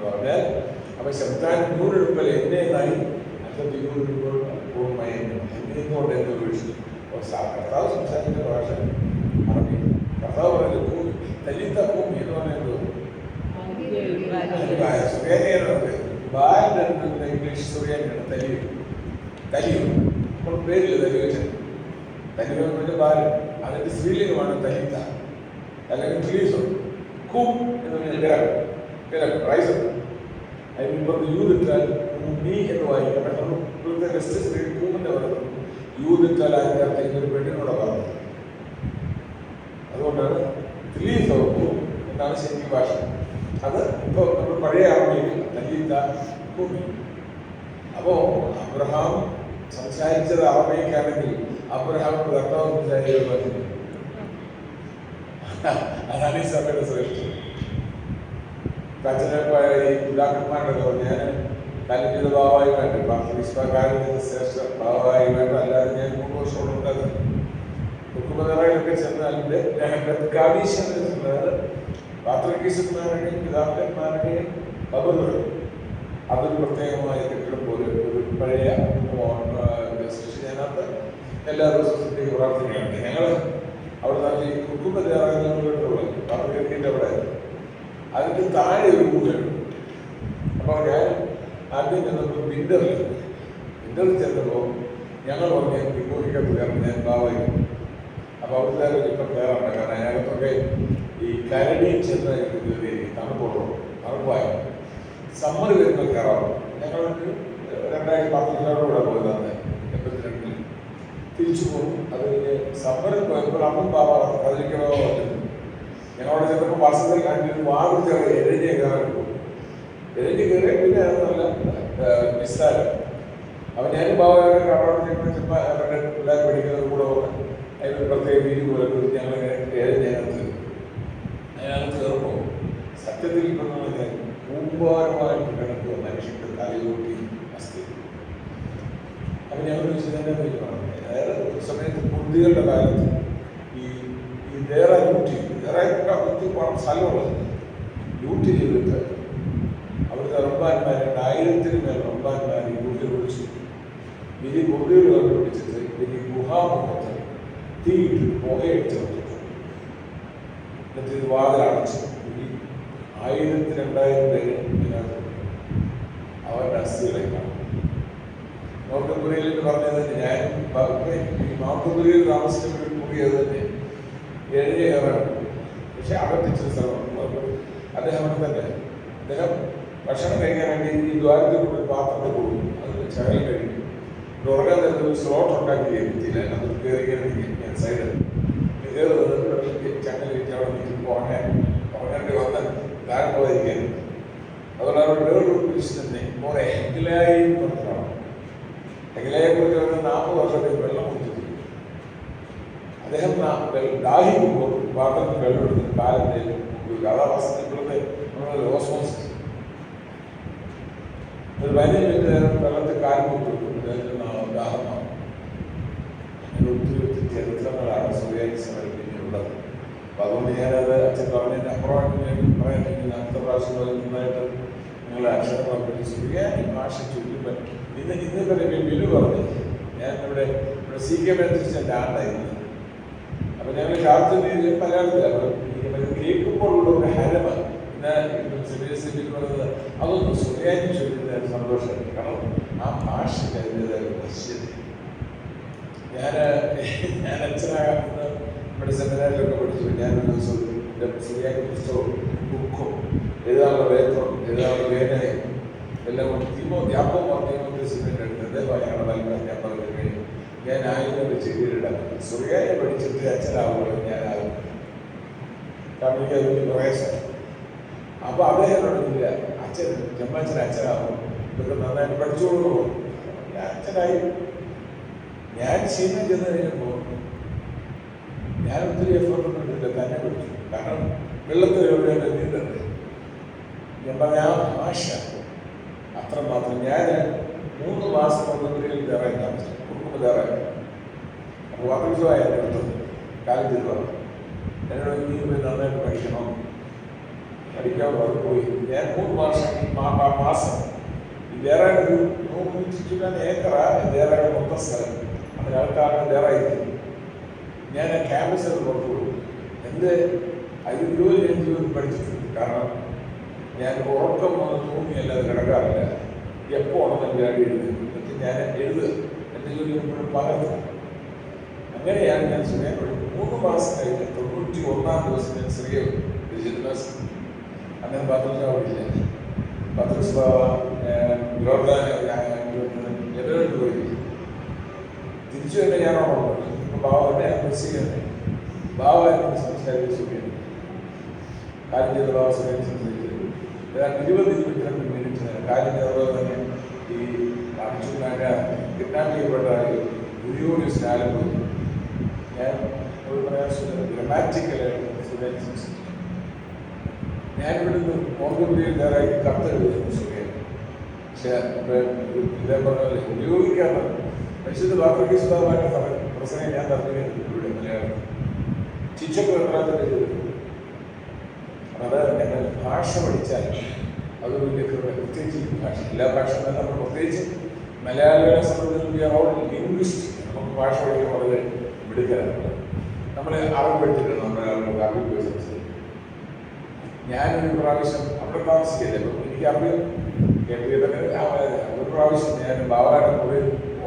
പറഞ്ഞാൽ. അപ്പൊ ശബ്ദാൻ നൂറെടുപ്പൽ എന്നെ നായി അല്ലെ നൂറെടുപ്പോൾ എന്നോട് എന്നെ ഉപേക്ഷിച്ചു. കർത്താവ് സംസാരിക്കുന്ന ഭാഷ അറബി. കർത്താവ് പറയുന്നത് ഭൂമി തല്ലിത്ത ഭൂമി എന്ന് പറയുന്നത് ഇംഗ്ലീഷ് സുറിയാനിയാണ് തലിയും. തലിയും നമ്മൾ പേരില്ല തലിവച്ചൻ. തലിവ ബാലൻ അതിന്റെ സ്ത്രീലിംഗമാണ് തലിത്ത അല്ലെങ്കിൽ ക്ലീസോ. കൂം എന്ന് റൈസർ അതിന് യൂതിട്ടാൽ നീ എന്ന് വായിക്കാം. കൂമിന്റെ പറയുന്നത് യൂതിട്ടാൽ അതിൻ്റെ അർത്ഥം ഒരു പെണ്ണിനോട് പറഞ്ഞത്. അതുകൊണ്ടാണ് ക്ലീസോ എന്നാണ് ശരിക്കും ഭാഷ. അത് ഇപ്പോൾ നമ്മൾ പഴയ ആർമയില്ല തലീത്ത ഭൂമി. അപ്പോൾ അബ്രഹാം സംസാരിച്ചത് അറബിക്കാണെങ്കിൽ അബ്രഹാമിന്റെ കർത്താവ് സംസാരിച്ചത് അതാണ് ഈ സഭയുടെ ശ്രേഷ്ഠം. അച്ഛനെ ഈ പിതാക്കന്മാരുടെ ഞാൻ കലിഞ്ഞത് ഭാവമായി വേണ്ട കാലിഞ്ഞത് ശ്രേഷ്ഠ ഭാവമായി വേണ്ട. അല്ലാതെ ഞാൻ 3 വർഷത്തോളം ഉണ്ടാകുന്നത് കുക്കുമതറയിലൊക്കെ ചെന്നാലിൻ്റെ പാത്രക്കീശന്മാരുടെയും പിതാക്കന്മാരുടെയും കബറുകൾ അതൊരു പ്രത്യേകമായ കെട്ടിടം പോലെ ഒരു പഴയ സൃഷ്ടിച്ചതിനകത്ത് എല്ലാ ദിവസത്തിൻ്റെയും പ്രാർത്ഥനയുണ്ട്. ഞങ്ങൾ അവിടെ നാട്ടിൽ കുക്കുമതറയിലുള്ള പാത്രക്കീൻ്റെ അവിടെ അതിൻ്റെ താഴെ ഒരു പൂജയുണ്ട്. അപ്പോൾ ഞാൻ ആദ്യം ചെന്നപ്പോൾ വിൻ്ററിൽ ചെന്നപ്പോൾ ഞങ്ങൾ പറഞ്ഞ വിമോഹിക്കത്ത് കയറും. ഞാൻ ഭാവമായി. അപ്പോൾ അവിടുത്തെ ഇപ്പം കയറാറുണ്ട്. കാരണം അതിനകത്തൊക്കെ ഈ കരടിയും ചെന്ന് കയറി തണുപ്പായ സമ്മർ വരുമ്പോൾ കയറാറുണ്ട്. ഞങ്ങൾ 2010 പോയത് അന്ന് 82 തിരിച്ചു പോകും. അത് കഴിഞ്ഞ് സമ്മറിൽ പോയപ്പോൾ അമ്മൻ ബാബ കതിരിക്കണോ ഞങ്ങളവിടെ ചെന്നപ്പോൾ വാസത്തിൽ കണ്ടിട്ട് വാതിൽ ചെറിയ എരഞ്ഞ് കയറാൻ പോകും. എരഞ്ഞ് കയറിയ പിന്നെ അത് നല്ല നിസ്സാരം. അപ്പം ഞാനും ബാബയൊക്കെ കാണാൻ ചെന്നപ്പോൾ അവരുടെ പിള്ളേർ പഠിക്കുന്നത് കൂടെ പോകാൻ അതിന് പ്രത്യേക രീതി പോലെ ഞങ്ങൾ എരഞ്ഞതിനകത്ത് കയറുമ്പോൾ സത്യത്തിൽ കൂമ്പാരമായിട്ട് കിടക്കുക മനുഷ്യൻ്റെ തലയോട്ടി അസ്ഥി. അപ്പം ഞങ്ങൾ തന്നെ പറഞ്ഞു. അതായത് ഒരു സമയത്ത് കുട്ടികളുടെ കാലത്ത് ഈ വേറെ സ്ഥലമുള്ളത് ലൂട്ട് ചെയ്തിട്ട് അവിടുത്തെ റബ്ബാന്മാരെ 1000-ന് മേൽ റബ്ബാന്മാരെ ഗുഹയിൽ വിളിച്ചു. വലിയ ഗുഹകൾ കണ്ടുപിടിച്ചിട്ട് വലിയ ഗുഹാമുഖത്ത് തീയിട്ട് പുകയിട്ട് എന്നിട്ട് ഇത് വാതിലടച്ചു. 1000-2000 പേര് ഇതിനകത്ത് അവരുടെ അസ്ഥികളെ കാണും. നോർത്തുപുരയിൽ എന്ന് പറഞ്ഞത് ഞാൻ നോർത്തുപുരയിൽ താമസിക്കുന്ന ഒരു മുറിയത് തന്നെ 7 കയറാണ്. പക്ഷെ അകത്തിച്ച സ്ഥലമാണ്. അദ്ദേഹം അവിടെ തന്നെ അദ്ദേഹം ഭക്ഷണം കഴിക്കാനായിട്ട് ഈ ദ്വാരത്തിൽ കൂടി പാത്രത്തിൽ പോകും. അത് ചകൽ കഴിക്കും. ഉറങ്ങാൻ തന്നെ ഒരു സ്ലോട്ട് ഉണ്ടാക്കി എത്തിയില്ല. അത് കയറി ഞാൻ സൈഡിൽ കയറി വന്നിട്ട് ചങ്ങൽ വെച്ച് അവിടെ നിൽക്കുമ്പോൾ ഉറങ്ങേണ്ടി വന്ന് താരം പോയിരിക്കാൻ. അതുകൊണ്ട് അവിടെ വേറൊരു തന്നെ മോനെ ഹെഗിലായി പറഞ്ഞതാണ്. ഹെഗിലായെ കുറിച്ച് പറഞ്ഞാൽ 40 വർഷത്തേക്ക് വെള്ളം കുടിച്ചിട്ടുണ്ട്. അദ്ദേഹം ദാഹിക്കുമ്പോൾ പാത്രത്തിൽ വെള്ളം എടുത്ത് കാലത്തേക്ക് കാലാവസ്ഥയിലൂടെ നമ്മൾ ഓസ്മോസിസ് ഒരു 15 മിനിറ്റ് നേരം വെള്ളത്തിൽ കാലം കൊടുക്കും. ദാഹമാണ്. അങ്ങനെ ഒത്തിരി ചരിത്രങ്ങളാണ് സുറിയാനി സഭയിൽ പിന്നെയുള്ളത്. അപ്പം അതുകൊണ്ട് ഞാനത് അച്ഛൻ പറഞ്ഞതിൻ്റെ അപ്പുറമായിട്ട് ഞാൻ പറയാനെങ്കിൽ അടുത്ത പ്രാവശ്യം നന്നായിട്ട് നിങ്ങളെ അക്ഷരങ്ങളെ പറ്റി സുറിയാനി ഭാഷ ചൊല്ലുമ്പോൾ ഇന്ന് ബില്ല് പറഞ്ഞു. ഞാൻ ഇവിടെ CK മേത്തരിച്ചെൻ്റെ ആണ്ടായിരുന്നു. അപ്പം ഞങ്ങൾ ചാർജ് മലയാളത്തിലാണ് കേൾക്കുമ്പോഴുള്ള ഒരു ഹരമ പറയുന്നത് അതൊന്നും സുറിയാനി ചൊല്ലുന്ന സന്തോഷമായിരുന്നു. കാരണം ആ ഭാഷയ്ക്ക് അതിൻ്റെതായ വശ്യത. ഞാൻ അച്ഛനാകുന്ന നമ്മുടെ സെമിനാറിലൊക്കെ പഠിച്ചു. ഞാനൊരു ദിവസം സുറിയാനി പുസ്തകവും ബുക്കും എഴുതാനുള്ള വേദവും എഴുതാനുള്ള വേദനയും എല്ലാം കൊണ്ട് യാപ്പം പറഞ്ഞ ഞങ്ങളുടെ നൽകാൻ ഞാൻ പറഞ്ഞു ഞാൻ ആയുധം വെച്ച് കീഴിടാൻ സുറിയാനെ പഠിച്ചിട്ട് അച്ഛനാവുമ്പോൾ ഞാനാകും. കാരണം എനിക്ക് അതൊരു പ്രയാസം. അപ്പോൾ അദ്ദേഹത്തിനോടില്ല അച്ഛൻ ജമ്മച്ചൻ അച്ഛനാകും ഇതൊക്കെ നന്നായിട്ട് പഠിച്ചുകൊണ്ട് പോകും. ഞാൻ അച്ഛനായി. ഞാൻ ശീലം ചെന്ന് കഴിഞ്ഞപ്പോൾ ഞാൻ ഒത്തിരി എഫേർട്ട് ഇട്ടില്ല, തന്നെ പഠിച്ചു. കാരണം വെള്ളത്തിൽ എവിടെയാണ് നീന്തത്. ഞാൻ പറഞ്ഞ ആ ഭാഷ അത്രമാത്രം. ഞാൻ 3 മാസം കൊണ്ടുവരികയിൽ കയറാൻ താമസിച്ചു. കുടുംബം കയറാൻ. അപ്പോൾ വാർത്തമായി എൻ്റെ അടുത്തത് കാലം ചെയ്തു പറഞ്ഞു എന്നോട് നീ പോയി നന്നായിട്ട് പഠിക്കണം, പഠിക്കാൻ പറഞ്ഞു. പോയി ഞാൻ 3 മാസം ഈ മാസം വേറെ ഒരു 100 ഏക്കറ വേറെ മൊത്തം സ്ഥലം അതിനകത്താണ് വേറെ ആയിരിക്കും. ഞാൻ ക്യാമ്പസിൽ പുറത്തുപോയി എൻ്റെ 20 ജീവിതം പഠിച്ചിട്ടുണ്ട്. കാരണം ഞാൻ ഉറക്കം വന്ന് തൂങ്ങിയല്ലാതെ കിടക്കാറില്ല. എപ്പോൾ ഉണ്ടെന്ന് ഞാൻ എഴുതുക, എന്നിട്ട് ഞാൻ എഴുതുക, എൻ്റെ ജോലി എപ്പോഴും പകർത്തുക. അങ്ങനെയാണ് ഞാൻ സുഖം പഠിക്കുന്നത്. 3 മാസം കഴിഞ്ഞ് 91-ാം ദിവസം ഞാൻ ശ്രീയ വിദ്യാഭ്യാസം അങ്ങനെ പത്രമില്ല. പത്രസഭ എവരോട് പോയി തിരിച്ചു തന്നെ ഞാൻ ഓർമ്മ. ഇപ്പം ബാബുവിനെ പ്രസിദ്ധീകരണം ബാബുവിനെ സംസാരിക്കുകയാണ്. കാര്യം ചെയ്ത ബാബു സംസാരിച്ചത് 20-22 കാര്യം ചെയ്തതുപോലെ തന്നെ ഈ കിഡ്നാപ്പ് ചെയ്യപ്പെട്ട ഗുരുവിന് സ്റ്റാലിൻ പോയി. ഞാൻ ഒരു പ്രയാസം ഗ്രമാറ്റിക്കലായിട്ട് സ്റ്റുഡൻസ് ഞാൻ ഇവിടുന്ന് മോർഗംപുരിയിൽ കയറായി കത്തെഴുതുന്നു സുഖം. പക്ഷേ ഇതേ പറഞ്ഞ ഉപയോഗിക്കാറ് മനുഷ്യത് വാർത്തകീസ്താവായിട്ട് പ്രസംഗം ഞാൻ തർജ്ജമ ഇവിടെ മലയാളം ശിക്ഷക്ക് വെട്ടാതെ ചെയ്തു. അത് ഞങ്ങൾ ഭാഷ പഠിച്ചാൽ അത് വലിയ പ്രത്യേകിച്ച് ഭാഷ എല്ലാ ഭാഷയും തന്നെ നമ്മൾ പ്രത്യേകിച്ച് മലയാളികളെ സംബന്ധിച്ച് ഇംഗ്ലീഷ് നമുക്ക് ഭാഷ പഠിക്കാൻ വളരെ മിടുക്കലാണ്. നമ്മൾ അറിവ് പഠിച്ചിട്ടുണ്ട്. നമ്മുടെ ആളുകൾക്ക് അറിവ് പോയി സംസാരിക്കും. ഞാനൊരു പ്രാവശ്യം അവിടെ താമസിക്കില്ല. അപ്പം എനിക്ക് അറിവ് കേട്ടിട്ടൊക്കെ ഒരു പ്രാവശ്യം ഞാൻ ബാബായുടെ കൂടെ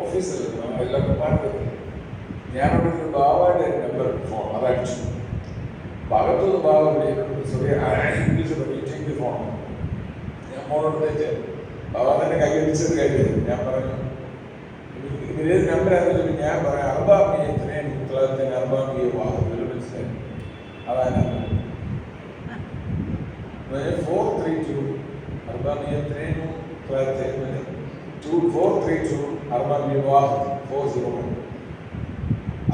ഓഫീസിൽ എല്ലാവർക്കും മാറ്റി ഞാനവിടെ ഒരു ബാബായുടെ നമ്പർ ഫോൺ അതടിച്ചു. ഭാഗത്തുനിന്ന് ബാബ ഇംഗ്ലീഷ് പഠിച്ചെങ്കിൽ ഫോൺ ഞാൻ ഫോണെടുത്തേച്ച് ബാബ തന്നെ കൈയടിച്ചത് കഴിഞ്ഞത്. ഞാൻ പറഞ്ഞു ഇതിലേത് നമ്പറാണെന്ന് ഞാൻ പറയാം. അർബാമിയെ ഇത്രയും പുസ്തകത്തിന് അർബാമിയെ വാഹനത്തിൽ മനസ്സിലായി. അതാണ് 432 അർബാമിയെ 432 അർബാമിയെ വാഹനം 401.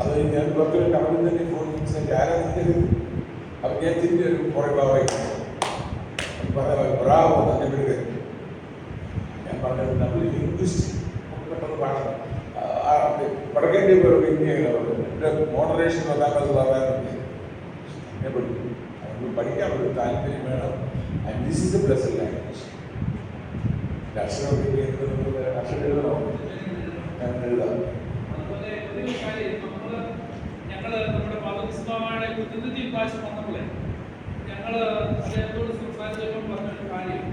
അത് ഞാൻ 10 മിനിറ്റ് അവിടെ തന്നെ ഫോൺ സംസാരിച്ച് ആരാധിക്കരുത്. അപ്പം ഞാൻ തിരിഞ്ഞ് ഒരു കുറേ ബാബായി പറയാം ബ്രാവോ തന്നെ വിടുക. ഞാൻ പറഞ്ഞത് നമ്മൾ ഇംഗ്ലീഷ് പെട്ടെന്ന് പാടണം. വടക്കേൻ്റെ ഇവിടെ മോഡറേഷൻ വന്നാൽ പറയാറുണ്ട്. ഞാൻ പഠിക്കും. അതുകൊണ്ട് പഠിക്കാൻ ഒരു താല്പര്യം വേണം. And this is A blessed language. അക്ഷരം അക്ഷരം എഴുതണോ? ഞാൻ എഴുതാം. നമ്മുടെ പാതസ്വാമിയുടെ പ്രതിനിധി ഭാഷ വന്നപ്പോഴേ ഞങ്ങൾ അദ്ദേഹത്തോട് സംസാരിച്ചപ്പോൾ പറഞ്ഞൊരു കാര്യം,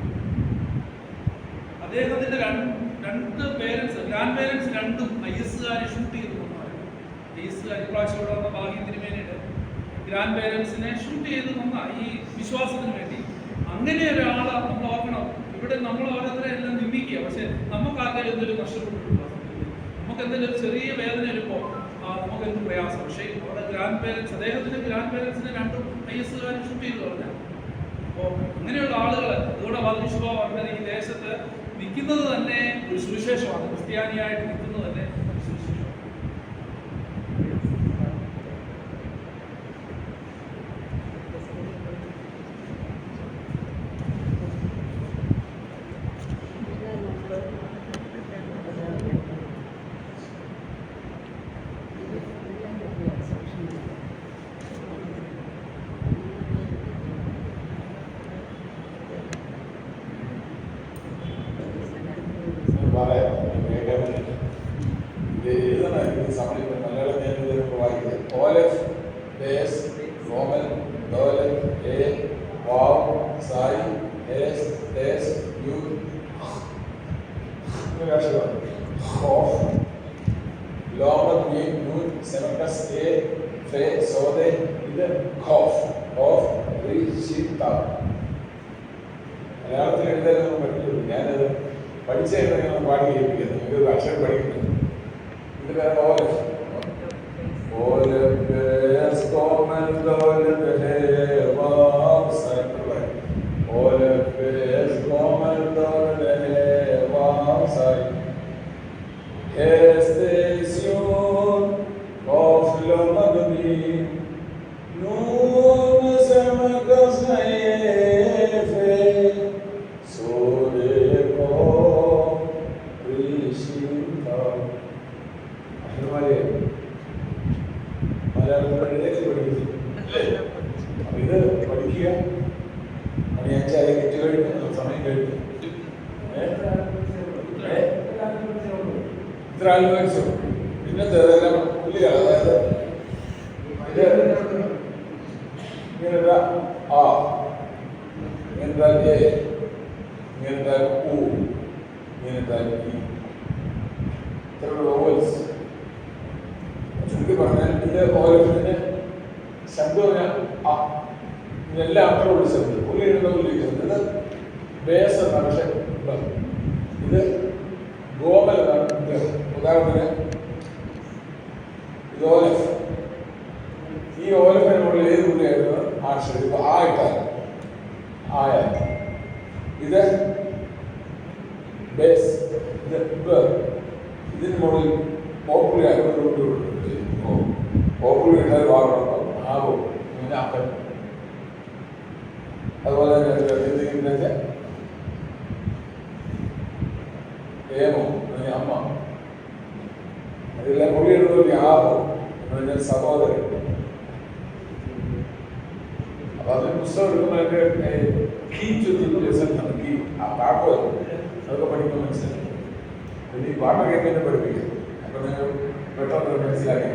അദ്ദേഹത്തിന്റെ രണ്ട് പേരൻസ് ഗ്രാൻഡ് പേരൻസ് രണ്ടും IS-കാരെ ഷൂട്ട് ചെയ്തു കൊന്നായിരുന്നു. IS-കാർ ഇപ്രാവശ്യം ഇവിടെ വന്ന ഭാഗ്യം തിരുമേനിയുടെ ഗ്രാൻഡ് പേരൻസിനെ ഷൂട്ട് ചെയ്ത് കൊന്ന ഈ വിശ്വാസത്തിന് വേണ്ടി. അങ്ങനെ ഒരാളെ നമ്മൾ ഓർക്കണം. ഇവിടെ നമ്മൾ ഓരോരുത്തരെ എല്ലാം നിന്ദിക്കുക, പക്ഷെ നമുക്ക് ആർക്കെങ്കിലും എന്തെങ്കിലും നഷ്ടപ്പെട്ടിട്ടുണ്ടോ? നമുക്ക് എന്തെങ്കിലും ഒരു ചെറിയ വേദന വരുമ്പോൾ നമുക്ക് എന്ത് പ്രയാസം. പക്ഷേ അവിടെ ഗ്രാൻഡ് പേരൻസ് അദ്ദേഹത്തിന്റെ ഗ്രാൻഡ് പേരൻസിനെ രണ്ടും IS-കാർ ഷൂട്ട് ചെയ്തു പറഞ്ഞ. അപ്പോൾ അങ്ങനെയുള്ള ആളുകൾ അതുകൂടെ വധുശുഭ പറഞ്ഞത് ഈ ദേശത്ത് നിൽക്കുന്നത് തന്നെ ഒരു സുവിശേഷമാണ്. ക്രിസ്ത്യാനിയായിട്ട് നിൽക്കുന്നത് തന്നെ സുവിശേഷമാണ്. മലയാളത്തിൽ എഴുതാനൊന്നും പറ്റില്ല. ഞാനത് പഠിച്ച എന്തെങ്കിലും പാടി കേൾപ്പിക്കുന്നത് നിങ്ങൾക്ക് അക്ഷരം പഠിക്കുന്നത് ഇത് വേറെ പോലെ Estación of Lomagni, nun semakas naefe, soreko rishinta. Ahimale, Malayalam പഠിച്ചു ഇത് പഠിക്കുക മണിയാഴ്ച കിറ്റ് കഴിഞ്ഞു സമയം കഴിഞ്ഞു ഇത്ര ആലോചിച്ചു പിന്നത്തെ പുള്ളികൾ അതായത് ഇങ്ങനെ ആ ഇങ്ങനെ എ ഇങ്ങനെ ഉ ഇങ്ങനെ ഇ ഇത്ര വോവൽസ് ചുരുക്കി പറഞ്ഞാൽ ഇത് ഓരോരുത്തരുടെ ശബ്ദം ആ ഇതെല്ലാം അത്രയുള്ള ശബ്ദം പുള്ളി എഴുതുന്ന പുള്ളി ഇത് ബേസ് എന്നാണ് പക്ഷെ ഇത് ഗോമൽ എന്നാണ് ഉദാഹരണത്തിന് ഇത് ഓലഫ് ഈ ഓലഫിനുള്ള ഏത് പുള്ളിയായിരുന്നു ആക്ഷരം ഇപ്പൊ ആ ഇട്ടാൽ ആയ ഇത് ബേസ് ഇത് ഇതിന് മുകളിൽ പോപ്പുലർ പോപ്പുലർ ഇട്ടാൽ വാങ്ങണം ആകും പിന്നെ അപ്പൻ അതുപോലെ തന്നെ ഏമോ അമ്മ അതെല്ലാം പുള്ളി എഴുതുന്ന ആഹോ എന്ന് പറഞ്ഞാൽ സഹോദരൻ. അപ്പൊ അതിന് പുസ്തകം എടുക്കുമ്പോൾ കീ ചൊല്ലുന്ന കീ ആ പാട്ടോ അതൊക്കെ പഠിക്കുമ്പോൾ മനസ്സിലാക്കി പിന്നെ ഈ പാട്ടൊക്കെ എങ്ങനെ പഠിപ്പിക്കും അപ്പൊ നിങ്ങൾ പെട്ടെന്ന് മനസ്സിലാക്കി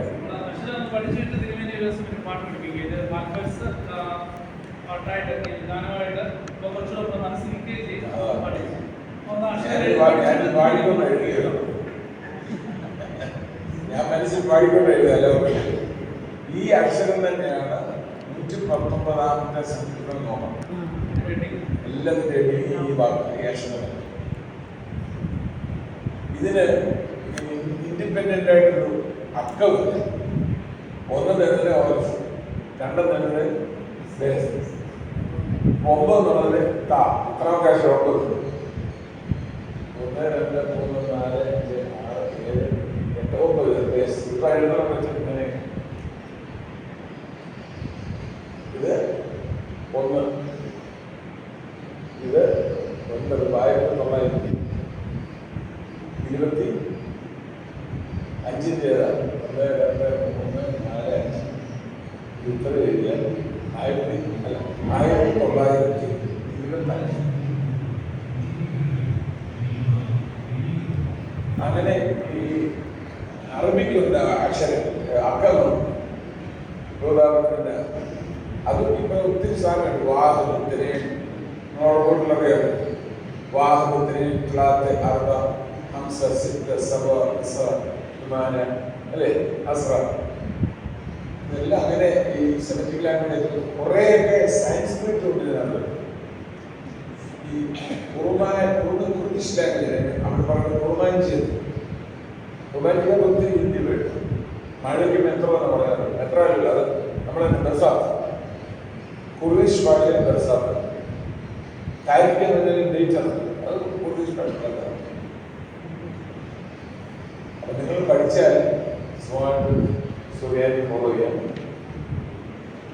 പഠിച്ചിട്ട് തിരുമേനി പാട്ട് പഠിപ്പിക്കുക പാട്ടായിട്ട് ഗാനമായിട്ട് കുറച്ചുകൂടെ മനസ്സിൽ നിൽക്കുകയും ചെയ്യും പഠിച്ചു ഞാൻ മനസ്സിൽ പാടിക്കൊണ്ട് എഴുതാലോ ഈ അക്ഷരം തന്നെയാണ് 119ാമത്തെ സംസ്കൃതം നോക്കണം എല്ലാത്തിൻ്റെ ഈ വാക്ക് ഈ അക്ഷരം ഇതിന് ഇൻഡിപെൻഡന്റ് ആയിട്ടൊരു അക്കമില്ല. ഒന്ന് തരുന്നത് ഓഫ്, രണ്ടും തരുന്നത് ബേസ്, 9 എന്നുള്ളത് താ. എത്രാമത്തെ അക്ഷരം 9? 1 2 3 4 5 6 7 8 9 ബേസ്. ഇപ്പൊ എഴുതണം വെച്ചിങ്ങനെ ഇത് 1, ഇത് 1925 1 2 3 4 5 ഇത്ര ഏരിയ 1925. അങ്ങനെ ഈ അറബിക്കുണ്ട് അക്ഷരം അക്കമുണ്ട്. ഉദാഹരണത്തിന് അത് ഇപ്പൊ ഒത്തിരി സാധനമുണ്ട്. വാഹനത്തിന് നമ്മളെ വീട്ടിലൊക്കെ വാഹനത്തിന് ക്ലാത്ത് അർബ ഹംസ സിത്ത സബ വിമാന അല്ലേ അസ്ര ഇതെല്ലാം അങ്ങനെ ഈ സെമറ്റിക് ലാംഗ്വേജ് കുറേയൊക്കെ സാൻസ്ക്രിറ്റ് കൊണ്ടിരുന്നത്. ഈ കുർദിഷ് ലാംഗ്വേജ് അവിടെ പറയുന്നത് കുർമാഞ്ചി. കുർമാഞ്ചിയുടെ ഒത്തിരി ഹിന്ദി വേണം. മഴയ്ക്ക് മെത്രോ എന്ന് പറയാറുണ്ട്. മെത്രോ അല്ല, അത് നമ്മളെ ബർസാത്ത്. കുർദിഷ് ഭാഷയിൽ ബർസാത്ത്. താരിഖ് എന്ന് പറഞ്ഞാൽ നേച്ചർ, അത് കുർദിഷ് ഭാഷയിലല്ല. അപ്പൊ നിങ്ങൾ പഠിച്ചാൽ സുഖമായിട്ട് ഫോളോ ചെയ്യാം.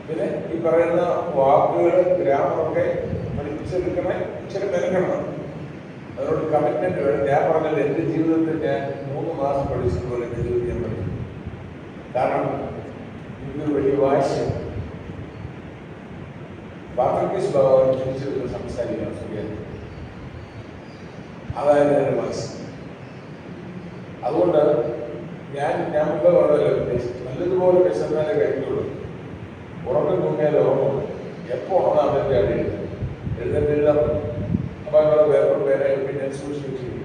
പിന്നെ ഈ പറയുന്ന വാക്കുകൾ ഗ്രാമറൊക്കെ പഠിപ്പിച്ചെടുക്കണേ, ഇച്ചിരി മെനക്കണം. അതിനോട് കമ്മിറ്റ്മെന്റ് വേണം. ഞാൻ പറഞ്ഞത് എൻ്റെ ജീവിതത്തിൽ ഞാൻ 3 മാസം പഠിച്ചതുപോലെ എൻ്റെ ജീവിതം ഞാൻ പഠിക്കും. കാരണം ഇതൊരു വലിയ വാശിയാണ്. പാത്രികേഷ് ഭഗവാൻ തിരിച്ചു സംസാരിക്കണം സുഖിയാണ്. അതായത് എൻ്റെ വാശി. അതുകൊണ്ട് ഞാൻ മുമ്പ് വളരെ നല്ലതുപോലെ വിശന്നാലേ കഴിക്കുള്ളൂ. ഉറക്കം തൂങ്ങിയാൽ ഓർമ്മ എപ്പോൾ ഉണർന്നാൽ അതിൻ്റെ അടി എഴുതാൻ പറ്റും. അപ്പോൾ ഞങ്ങളുടെ പേപ്പർ പേരെ പിന്നെ സൂക്ഷിച്ചു ചെയ്യും.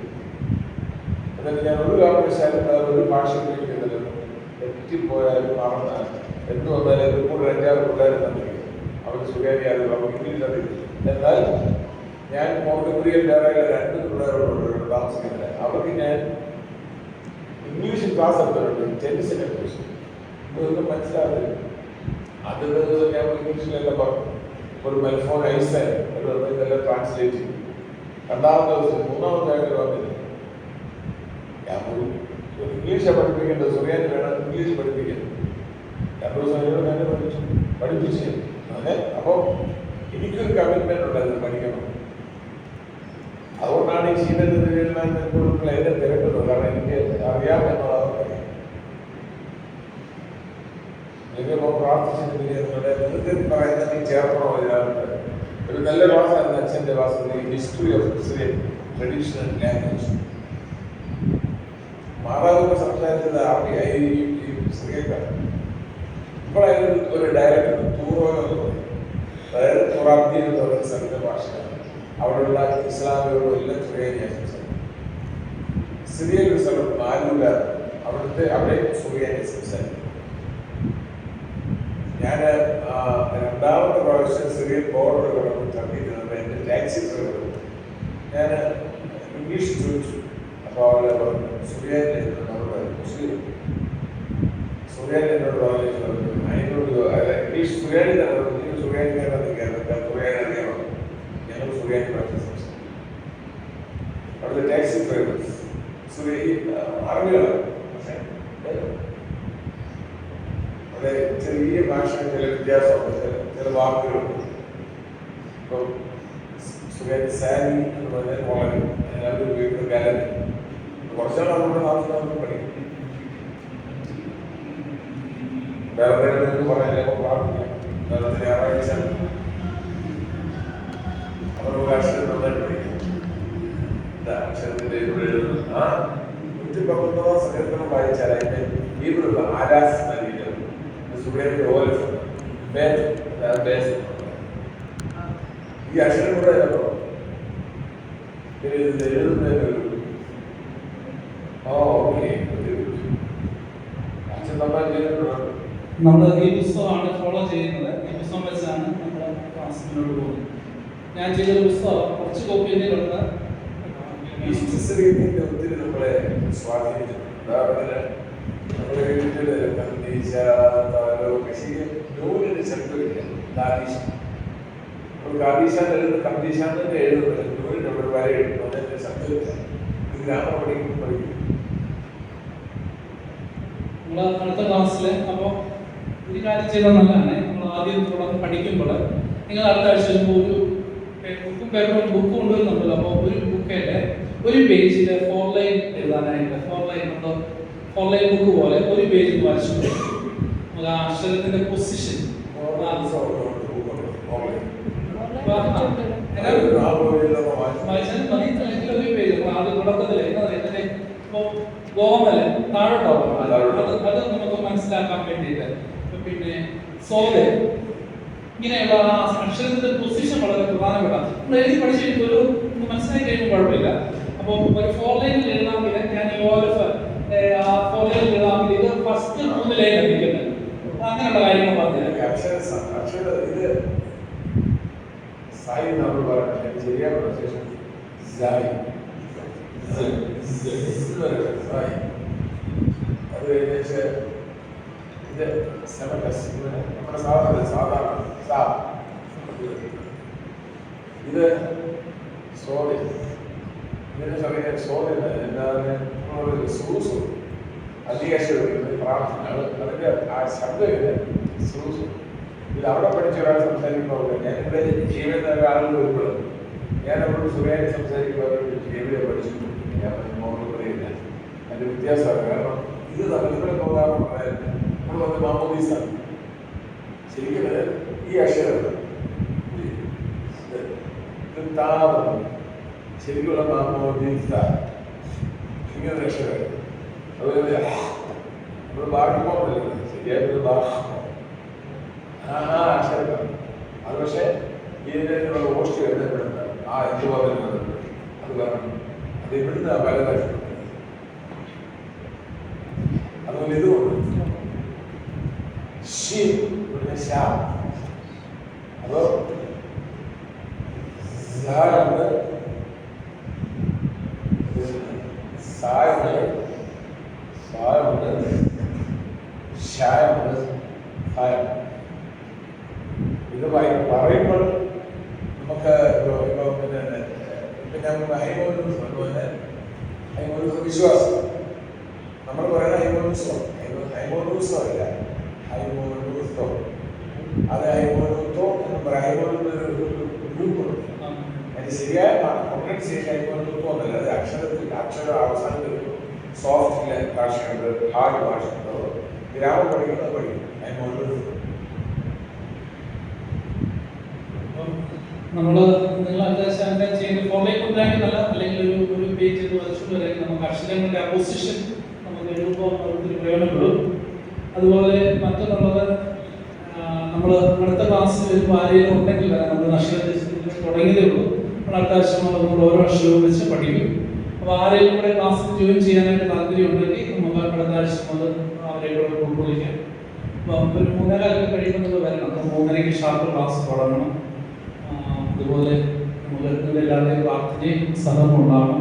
എന്നിട്ട് ഞാൻ ഒരു കാരണവശാലും ഒരു ഭാഷ ഉപയോഗിക്കുന്നില്ല. എത്തിപ്പോയാലും മറന്നാൽ എന്ത് വന്നാലും ഇത് കൂടെ 5-6 പിള്ളേർ തന്നിരിക്കും. അവർ സുഖേരിയാലും അവർക്ക് ഇംഗ്ലീഷ് അറിയില്ല. എന്നാൽ ഞാൻ മോർഗപ്രിയൻ വേറെ 2 പിള്ളേരോടുണ്ട്. താമസിക്കുന്നില്ല. അവർക്ക് ഞാൻ ഇംഗ്ലീഷ് ക്ലാസ് എടുത്തിട്ടുണ്ട്, ടെന്നിസിനെ കുറിച്ച്. ഇതൊന്നും മനസ്സിലാവില്ല. ആദ്യത്തെ ദിവസം ഞാൻ ഇംഗ്ലീഷിലെല്ലാം പറഞ്ഞു, ഒരു മെൽഫോൺ ഐസ് ഇതെല്ലാം ട്രാൻസ്ലേറ്റ് ചെയ്തു. രണ്ടാമത്തെ ദിവസം മൂന്നാമത്തെ ആയിട്ട് വന്നില്ല. ഞാൻ പോയി ഇംഗ്ലീഷാണ് പഠിപ്പിക്കേണ്ടത്, സുറിയാനി വേണം ഇംഗ്ലീഷ് പഠിപ്പിക്കുന്നത്. 2 ദിവസം തന്നെ പഠിപ്പിച്ചു. അതെ, അപ്പോൾ എനിക്കൊരു കമ്മിറ്റ്മെന്റ് ഉണ്ടായിരുന്നു പഠിക്കണം. അതുകൊണ്ടാണ് ഈ ശീലത്തിൽ അതിനെ തിരക്കുന്നത്. കാരണം എനിക്ക് അറിയാമെന്നുള്ളതാണ്. എനിക്കിപ്പോൾ പ്രാർത്ഥിച്ചിട്ടുണ്ടെങ്കിൽ നിങ്ങൾക്ക് പറയുന്നത് നീ ചേർക്കണോ ഇതിനകത്ത്. ഒരു നല്ല ഭാഷയാണ് അച്ഛൻ്റെ ഭാഷ, history of Syrian traditional language. മാതാവിന്റെ സംസാരിച്ചത് അറബിയായി ഈ സിറിയക്കാർ. ഇപ്പോഴായാലും ഒരു ഡയലക്ട് തൂറോ എന്ന് പറയും, അതായത് തുറാബ്ദി എന്ന് പറയുന്ന സ്ഥലത്തെ ഭാഷയാണ്. അവിടെയുള്ള ഇസ്ലാമികളും എല്ലാം സുറിയാനിയാണ് സംസാരിക്കുന്നത്. സിറിയൻ ഒരു സ്ഥലം മാലൂല, അവിടെ സുറിയാനി സംസാരിക്കും. ഞാൻ രണ്ടാമത്തെ പ്രാവശ്യം സിറിയൻ ബോർഡർ കടന്ന് തട്ടിയിരുന്നത് എൻ്റെ ടാക്സി ഡ്രൈവർ ഞാൻ ഇംഗ്ലീഷ് ചോദിച്ചു. അപ്പോൾ അവളെ പറഞ്ഞു സുറിയാനി നമ്മുടെ മുസ്ലിം സുറിയാനി എന്നോട് പറഞ്ഞു, അതിനോട് ഇംഗ്ലീഷ് സുറിയാനി തന്നെ പറഞ്ഞു, സുറിയാനിക്കാരാണ് കേരളത്തിൽ സുറിയാനി അറിയാമോ? ഞങ്ങൾ സുറിയാനി ഭാഷ സംസാരിക്കും. അവിടുത്തെ ടാക്സി ഡ്രൈവേഴ്സ് അറിവുകളാണ്. പക്ഷേ അവിടെ ചെറിയ ഭാഷ ചില വ്യത്യാസമുണ്ട്, ചില വാക്കുകളുണ്ട്. ഇപ്പം സുറിയാനി സാരി എന്ന് പറഞ്ഞാൽ വളരെ എല്ലാവരും ഉപയോഗിക്കുന്ന ഗാലറി. കുറച്ചാൾ നമ്മുടെ നാട്ടിൽ നമുക്ക് പഠിക്കും. വേറെ പറയാൻ പ്രാർത്ഥിക്കാം. ഞായറാഴ്ച അവരുടെ അക്ഷരം നന്നായിട്ട് പഠിക്കും. അക്ഷരത്തിന്റെ ഇവിടെ എഴുതുന്നു. 119 സങ്കീർത്തനം വായിച്ചാൽ അതിന്റെ ഇവിടുള്ള ആരാസ് നൽകിയത് സുഖേന്റെ ഓലഫ് ഈ അക്ഷരം കൂടെ എഴുതുന്നതിനൊരു അച്ഛൻ നന്നായി ചെയ്തിട്ടുണ്ട്. നമ്മൾ ഈ പുസ്തകമാണ് ഫോളോ ചെയ്യുന്നത്. ഈ പുസ്തകം വെച്ചാണ് നമ്മുടെ ക്ലാസ് മുന്നോട്ട് പോകുന്നത്. ഞാൻ ചെയ്തൊരു പുസ്തകം കുറച്ച് കോപ്പി ഉണ്ട്. ഈസ്റ്റ് സിറിയത്തിന്റെ ഒത്തിരി നമ്മളെ സ്വാധീനിച്ചിട്ടുണ്ട്. ഉദാഹരണത്തിന് നമ്മുടെ വീട്ടില് കന്തീശ നൂലിന് ശബ്ദമില്ല. കാദീശ കാദീശാന്ന് എഴുതുന്നത് കന്തീശാന്ന് തന്നെ എഴുതുന്നത്. നൂലിന് ഒരു വര എഴുതുന്നു, അതിന്റെ ശബ്ദമില്ല. ഇത് ഗ്രാമം പഠിക്കും. നമ്മൾ അടുത്ത ക്ലാസ്സിൽ അപ്പോൾ ഒരു കാര്യം ചെയ്താൽ നല്ലതാണ്. നമ്മൾ ആദ്യം തുടർന്ന് പഠിക്കുമ്പോൾ നിങ്ങൾ അടുത്ത ആഴ്ച വരുമ്പോൾ ഒരു ബുക്ക് കൊണ്ടുവരുന്നുണ്ടല്ലോ. അപ്പോൾ ഒരു ബുക്കിൻ്റെ ഒരു പേജിൽ 4 ലൈൻ എഴുതാനായിട്ട് 4 ലൈൻ ബുക്ക് പോലെ ഒരു പേജിൽ വരച്ചു നമുക്ക് ആ അക്ഷരത്തിന്റെ പൊസിഷൻ വായിച്ചാൽ മതി. അല്ലെങ്കിൽ ഒരു പേജ് ആദ്യം തുടക്കത്തില് ഇപ്പോൾ ഗോമല് താഴോട്ടാവും. അത് നമുക്ക് മനസ്സിലാക്കാൻ വേണ്ടിയിട്ട്. പിന്നെ സോല് ഇങ്ങനെയുള്ള ആ അക്ഷരത്തിന്റെ പൊസിഷൻ വളരെ പ്രധാനപ്പെട്ട നമ്മൾ എഴുതി പഠിച്ചു ഒരു മനസ്സിലാക്കി കഴിയുമ്പോൾ കുഴപ്പമില്ല. അപ്പോൾ ഒരു 4 ലൈനിൽ എഴുതാമെങ്കിൽ ഞാൻ ഈ ഓലഫ് ആ 4 ലൈനിൽ എഴുതാമെങ്കിൽ ഇത് ഫസ്റ്റ് 3 ലൈൻ ലഭിക്കുന്നത്. അങ്ങനെയുള്ള കാര്യങ്ങൾ പറഞ്ഞില്ല. ഇത് സായി നമ്മൾ പറയുന്നത് ശരിയായ പ്രൊനൗൺസിയേഷൻ സായി. അത് കഴിഞ്ഞ് ഇത് നമ്മുടെ സാധാരണ ഇത് സോറി ഇതിന് സമയം സോറില്ല. എന്താണ് സൂസു അധികാശം പ്രാർത്ഥന. അതിൻ്റെ ആ ശബ്ദം ഇത് സൂസു. ഇത് അവിടെ പഠിച്ച ഒരാൾ സംസാരിക്കുമ്പോൾ ഞാൻ ഇവിടെ ജീവിതത്തിൽ ആളുകൾ വരുമ്പോൾ ഞാൻ അവരോട് സുഖമായി സംസാരിക്കുമ്പോൾ ജീവിതം പഠിച്ചിട്ടുണ്ട്. ഞാൻ മോളിൽ പറയില്ല, അതിൻ്റെ വ്യത്യാസമാണ്. കാരണം ഇത് ഇവിടെ പോകാമെന്ന് പറയാൻ നമ്മൾ വന്ന് മാമോദീസ ശരിക്കും ഈ അക്ഷരം ശരിക്കുള്ള മാമോദീസ ഇങ്ങനെ അക്ഷരം. അതുപോലെ നമ്മൾ ബാക്കിപ്പോഴല്ലേ ശരിയായിട്ടുള്ള ആ അക്ഷരം. അത് പക്ഷേ ഇതിൻ്റെ പോസ്റ്റ് എഴുതപ്പെടുന്നത് ആ എന്തുപോലെ അത് കാരണം അത് ഇവിടുന്ന് പല അക്ഷരം. അതുപോലെ ഇതുകൊണ്ട് അതോ സായുണ്ട്, സായുണ്ട്, ഷായുണ്ട്, ഹായം. ഇത് പറയുമ്പോൾ നമുക്ക് പിന്നെ ഹൈമോനൂസ് വിശ്വാസം. നമ്മൾ പറയുന്ന ഹൈമോനൂസമാണ്, ഹൈമോനൂസമല്ല, ഹൈമോനൂസോ. അത് ഹൈമോനൂത്തോ എന്ന് പറയാം. ഹൈമോനൂസ് ഒരു ഗ്രൂപ്പുണ്ട്. അതിന് ശരിയായ കോൺക്രീറ്റ് ശരി ഹൈമോനൂത്തോ എന്നല്ല. അത് അക്ഷരം അവസാനത്തിൽ സോഫ്റ്റ് ഭാഷയുണ്ട്, ഹാർഡ് ഭാഷയുണ്ട്. ഗ്രാമം പഠിക്കുന്നത് പഠിക്കും ഹൈമോനൂസ്. നമ്മള് നിങ്ങൾ അത്യാവശ്യം ചെയ്യുന്ന ഫോർമേറ്റ് ഉണ്ടാക്കിയതല്ല, അല്ലെങ്കിൽ ഒരു പേജ് വരച്ചു വരെ നമുക്ക് അക്ഷരങ്ങളുടെ അപ്പോസിഷൻ നമുക്ക് എഴുതുമ്പോൾ ഒത്തിരി പ്രയോജനപ്പെടും. അതുപോലെ മറ്റൊന്നുള്ളത്, നമ്മൾ അടുത്ത ക്ലാസ്സിൽ വരുമ്പോൾ ആരെങ്കിലും ഉണ്ടെങ്കിൽ വരാം. നമ്മൾ അക്ഷരം തുടങ്ങിയതേ ഉള്ളൂ. നമ്മൾ അടുത്ത ആഴ്ച നമ്മൾ ഓരോ അക്ഷരവും വെച്ച് പഠിക്കും. അപ്പോൾ ആരെങ്കിലും കൂടെ ക്ലാസ്സിൽ ജോയിൻ ചെയ്യാനായിട്ട് താല്പര്യം ഉണ്ടെങ്കിൽ നമുക്ക് അടുത്ത ആഴ്ച മുതൽ അവരെ കൂടെ ഉൾക്കൊള്ളിക്കാം. അപ്പം ഒരു 3:15 കഴിയുമ്പോൾ വരണം. അപ്പം 3:30 ഷാർപ്പ് ക്ലാസ് തുടങ്ങണം. അതുപോലെ നമുക്ക് എല്ലാവരുടെയും പ്രാർത്ഥനയും സഹകരണം ഉണ്ടാവണം.